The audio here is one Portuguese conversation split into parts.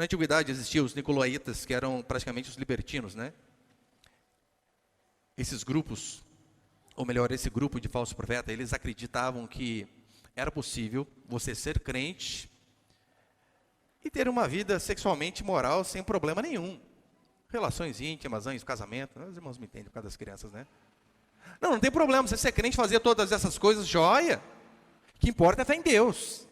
Na antiguidade existiam os nicolaítas, que eram praticamente os libertinos, né? Esses grupos, ou melhor, esse grupo de falsos profetas, eles acreditavam que era possível você ser crente e ter uma vida sexualmente moral sem problema nenhum. Relações íntimas, antes do casamento, os irmãos me entendem por causa das crianças, né? Não tem problema, você ser crente, fazer todas essas coisas, joia. O que importa é fé em Deus.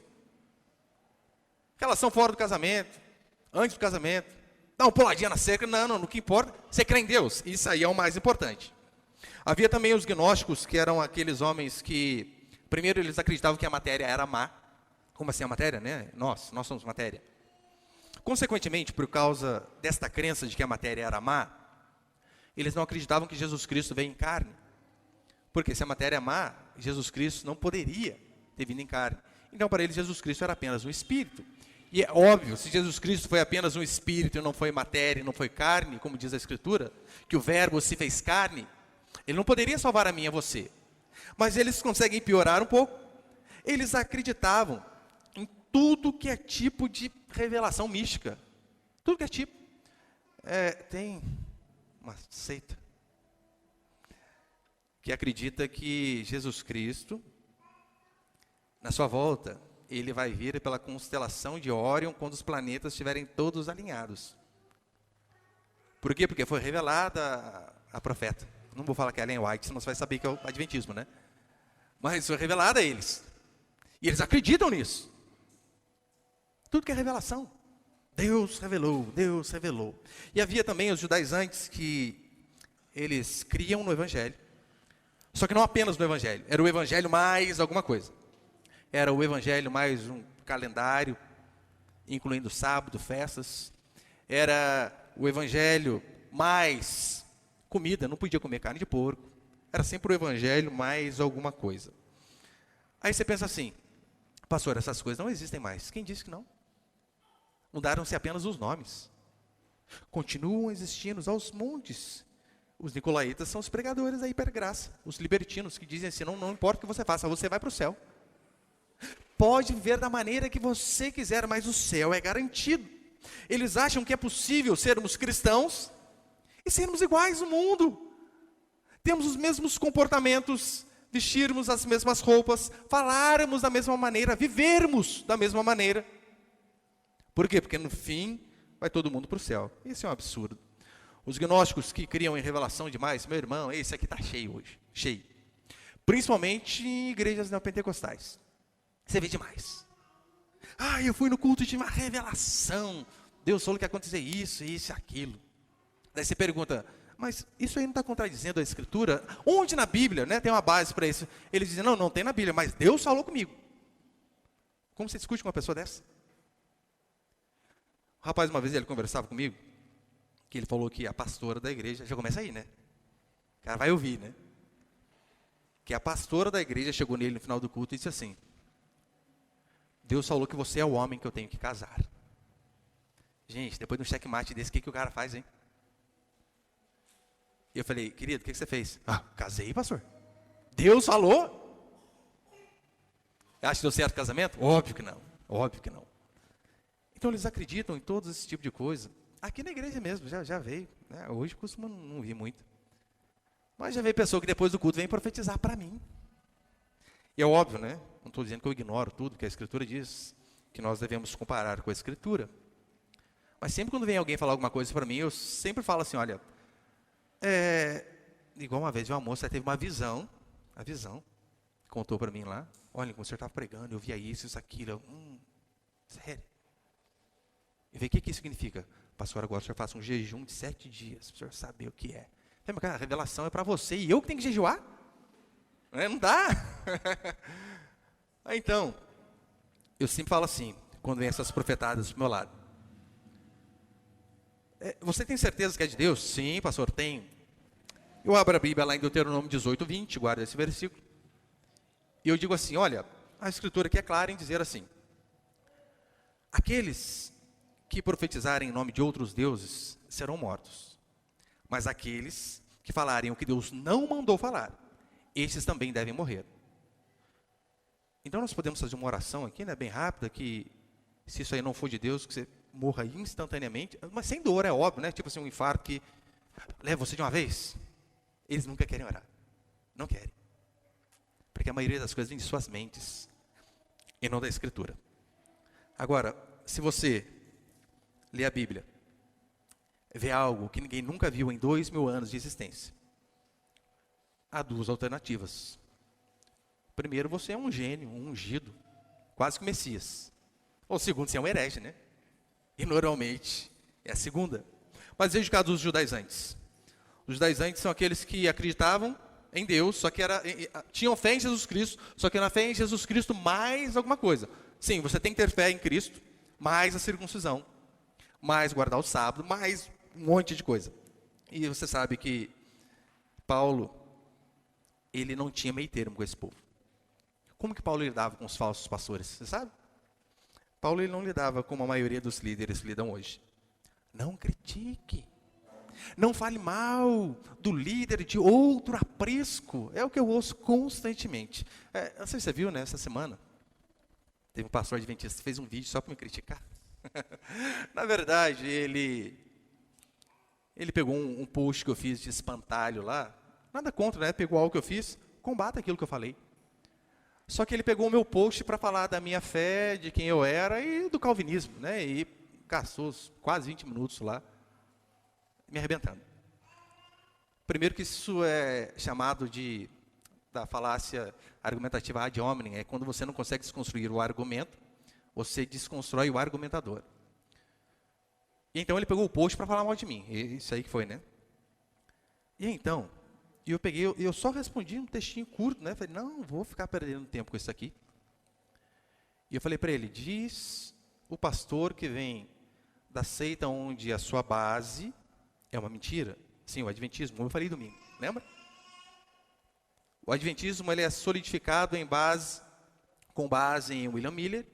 Relação fora do casamento, antes do casamento, dá uma puladinha na cerca, não, o que importa, você crê em Deus, isso aí é o mais importante. Havia também os gnósticos, que eram aqueles homens que, primeiro eles acreditavam que a matéria era má. Como assim a matéria, né? Nós somos matéria. Consequentemente, por causa desta crença de que a matéria era má, eles não acreditavam que Jesus Cristo veio em carne. Porque se a matéria é má, Jesus Cristo não poderia ter vindo em carne. Então, para eles, Jesus Cristo era apenas um espírito. E é óbvio, se Jesus Cristo foi apenas um espírito e não foi matéria, não foi carne, como diz a Escritura, que o verbo se fez carne, ele não poderia salvar a mim e a você. Mas eles conseguem piorar um pouco. Eles acreditavam em tudo que é tipo de revelação mística. Tudo que é tipo. Tem uma seita que acredita que Jesus Cristo, na sua volta, ele vai vir pela constelação de Órion quando os planetas estiverem todos alinhados. Por quê? Porque foi revelada a profeta. Não vou falar que é Ellen White, senão você vai saber que é o adventismo, né? Mas foi revelada a eles. E eles acreditam nisso. Tudo que é revelação. Deus revelou, Deus revelou. E havia também os judaizantes que eles criam no Evangelho. Só que não apenas no Evangelho. Era o Evangelho mais alguma coisa. Era o Evangelho mais um calendário, incluindo sábado, festas. Era o Evangelho mais comida, não podia comer carne de porco. Era sempre o Evangelho mais alguma coisa. Aí você pensa assim, pastor, essas coisas não existem mais. Quem disse que não? Mudaram-se apenas os nomes. Continuam existindo aos montes. Os nicolaítas são os pregadores da hipergraça. Os libertinos que dizem assim, não importa o que você faça, você vai para o céu. Pode viver da maneira que você quiser, mas o céu é garantido. Eles acham que é possível sermos cristãos e sermos iguais ao mundo. Temos os mesmos comportamentos, vestirmos as mesmas roupas, falarmos da mesma maneira, vivermos da mesma maneira. Por quê? Porque no fim vai todo mundo para o céu. Isso é um absurdo. Os gnósticos que criam em revelação demais, meu irmão, esse aqui está cheio hoje, cheio. Principalmente em igrejas neopentecostais. Você vê demais. Eu fui no culto de uma revelação. Deus falou que ia acontecer isso, isso e aquilo. Daí você pergunta, mas isso aí não está contradizendo a Escritura? Onde na Bíblia, né, tem uma base para isso? Eles dizem, não tem na Bíblia, mas Deus falou comigo. Como você discute com uma pessoa dessa? O rapaz, uma vez, ele conversava comigo, que ele falou que a pastora da igreja, já começa aí, né? O cara vai ouvir, né? Que a pastora da igreja chegou nele no final do culto e disse assim, Deus falou que você é o homem que eu tenho que casar. Gente, depois de um checkmate desse, o que o cara faz, hein? E eu falei, querido, o que você fez? Casei, pastor. Deus falou? Acha que deu certo o casamento? Óbvio que não. Óbvio que não. Então eles acreditam em todo esse tipo de coisa. Aqui na igreja mesmo, já veio. Né? Hoje costuma não vir muito. Mas já veio pessoa que depois do culto vem profetizar para mim. E é óbvio, né? Não estou dizendo que eu ignoro tudo que a Escritura diz, que nós devemos comparar com a Escritura. Mas sempre quando vem alguém falar alguma coisa para mim, eu sempre falo assim, olha, igual uma vez uma moça teve uma visão, contou para mim lá, olha, quando o senhor estava pregando, eu via isso, aquilo, sério. E vê o que isso significa. Pastor, agora o senhor faça um jejum de 7 dias, para o senhor saber o que é. A revelação é para você e eu que tenho que jejuar? Não dá. Então, eu sempre falo assim, quando vem essas profetadas do meu lado. Você tem certeza que é de Deus? Sim, pastor, tenho. Eu abro a Bíblia lá em Deuteronômio 18, 20, guarda esse versículo. E eu digo assim, olha, a Escritura aqui é clara em dizer assim, aqueles que profetizarem em nome de outros deuses serão mortos. Mas aqueles que falarem o que Deus não mandou falar, esses também devem morrer. Então nós podemos fazer uma oração aqui, né, bem rápida, que se isso aí não for de Deus, que você morra instantaneamente, mas sem dor, é óbvio, né? Tipo assim, um infarto que leva você de uma vez. Eles nunca querem orar. Não querem. Porque a maioria das coisas vem de suas mentes e não da Escritura. Agora, se você lê a Bíblia, vê algo que ninguém nunca viu em 2000 anos de existência, há duas alternativas. Primeiro, você é um gênio, um ungido, quase que Messias. Ou segundo, você é um herege, né? E normalmente é a segunda. Mas veja o caso dos judaizantes. Os judaizantes são aqueles que acreditavam em Deus, só que tinham fé em Jesus Cristo, só que na fé em Jesus Cristo mais alguma coisa. Sim, você tem que ter fé em Cristo, mais a circuncisão, mais guardar o sábado, mais um monte de coisa. E você sabe que Paulo, ele não tinha meio termo com esse povo. Como que Paulo lidava com os falsos pastores? Você sabe? Paulo ele não lidava como a maioria dos líderes lidam hoje. Não critique. Não fale mal do líder de outro aprisco. É o que eu ouço constantemente. Não sei se você viu, né, essa semana. Teve um pastor adventista que fez um vídeo só para me criticar. Na verdade, ele pegou um post que eu fiz de espantalho lá. Nada contra, né? Pegou algo que eu fiz, combata aquilo que eu falei. Só que ele pegou o meu post para falar da minha fé, de quem eu era e do calvinismo, né? E gastou quase 20 minutos lá, me arrebentando. Primeiro que isso é chamado da falácia argumentativa ad hominem, é quando você não consegue desconstruir o argumento, você desconstrói o argumentador. E então ele pegou o post para falar mal de mim, isso aí que foi, né? E então, eu só respondi um textinho curto, né? Falei, não vou ficar perdendo tempo com isso aqui. E eu falei para ele, diz o pastor que vem da seita onde a sua base é uma mentira. Sim, o adventismo, como eu falei domingo, lembra? O adventismo ele é solidificado com base em William Miller,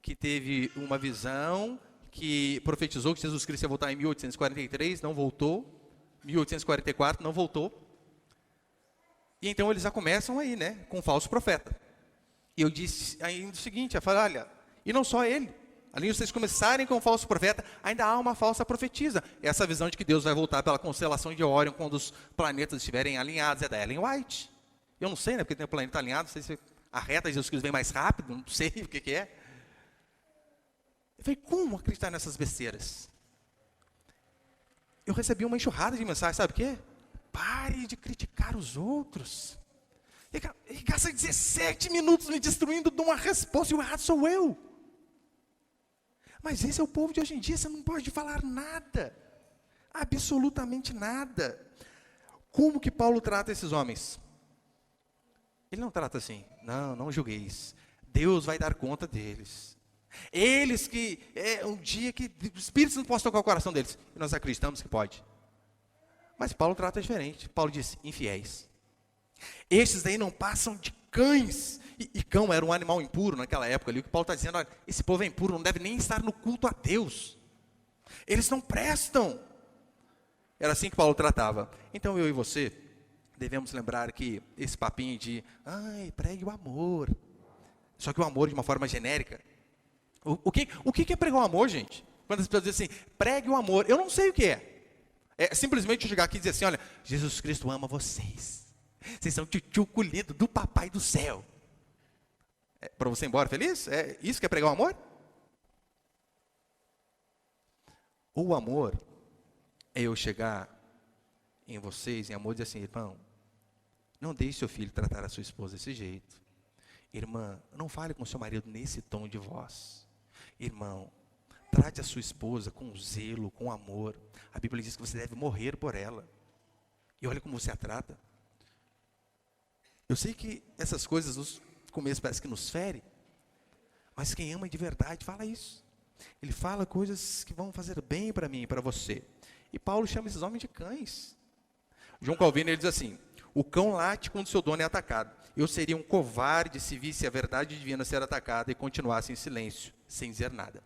que teve uma visão, que profetizou que Jesus Cristo ia voltar em 1843, não voltou. 1844, não voltou. E então eles já começam aí, né, com um falso profeta. E eu disse ainda o seguinte, eu falei, olha, e não só ele, além de vocês começarem com um falso profeta, ainda há uma falsa profetisa. Essa visão de que Deus vai voltar pela constelação de Órion quando os planetas estiverem alinhados, é da Ellen White. Eu não sei, né, porque tem o planeta alinhado, não sei se a reta de Jesus Cristo vem mais rápido, não sei o que é. Eu falei, como acreditar nessas besteiras? Eu recebi uma enxurrada de mensagens, sabe o quê? Pare de criticar os outros. Ele gasta 17 minutos me destruindo de uma resposta, e o errado sou eu. Mas esse é o povo de hoje em dia, você não pode falar nada. Absolutamente nada. Como que Paulo trata esses homens? Ele não trata assim, não julgueis. Deus vai dar conta deles. Eles que, um dia que o Espírito não pode tocar o coração deles. E nós acreditamos que pode. Mas Paulo trata diferente. Paulo diz, infiéis. Estes daí não passam de cães. E cão era um animal impuro naquela época ali. O que Paulo está dizendo, olha, esse povo é impuro, não deve nem estar no culto a Deus. Eles não prestam. Era assim que Paulo tratava. Então eu e você devemos lembrar que esse papinho de, pregue o amor. Só que o amor de uma forma genérica. O que é pregar o amor, gente? Quando as pessoas dizem assim, pregue o amor. Eu não sei o que é. É simplesmente eu chegar aqui e dizer assim, olha, Jesus Cristo ama vocês. Vocês são tchutchuco lindo do papai do céu. Para você ir embora feliz? É isso que é pregar o amor? O amor é eu chegar em vocês, em amor, e dizer assim, irmão, não deixe seu filho tratar a sua esposa desse jeito. Irmã, não fale com seu marido nesse tom de voz. Irmão, trate a sua esposa com zelo, com amor. A Bíblia diz que você deve morrer por ela. E olha como você a trata. Eu sei que essas coisas no começo parece que nos fere, mas quem ama de verdade fala isso. Ele fala coisas que vão fazer bem para mim e para você. E Paulo chama esses homens de cães. João Calvino ele diz assim, o cão late quando seu dono é atacado. Eu seria um covarde se visse a verdade divina ser atacada e continuasse em silêncio, sem dizer nada.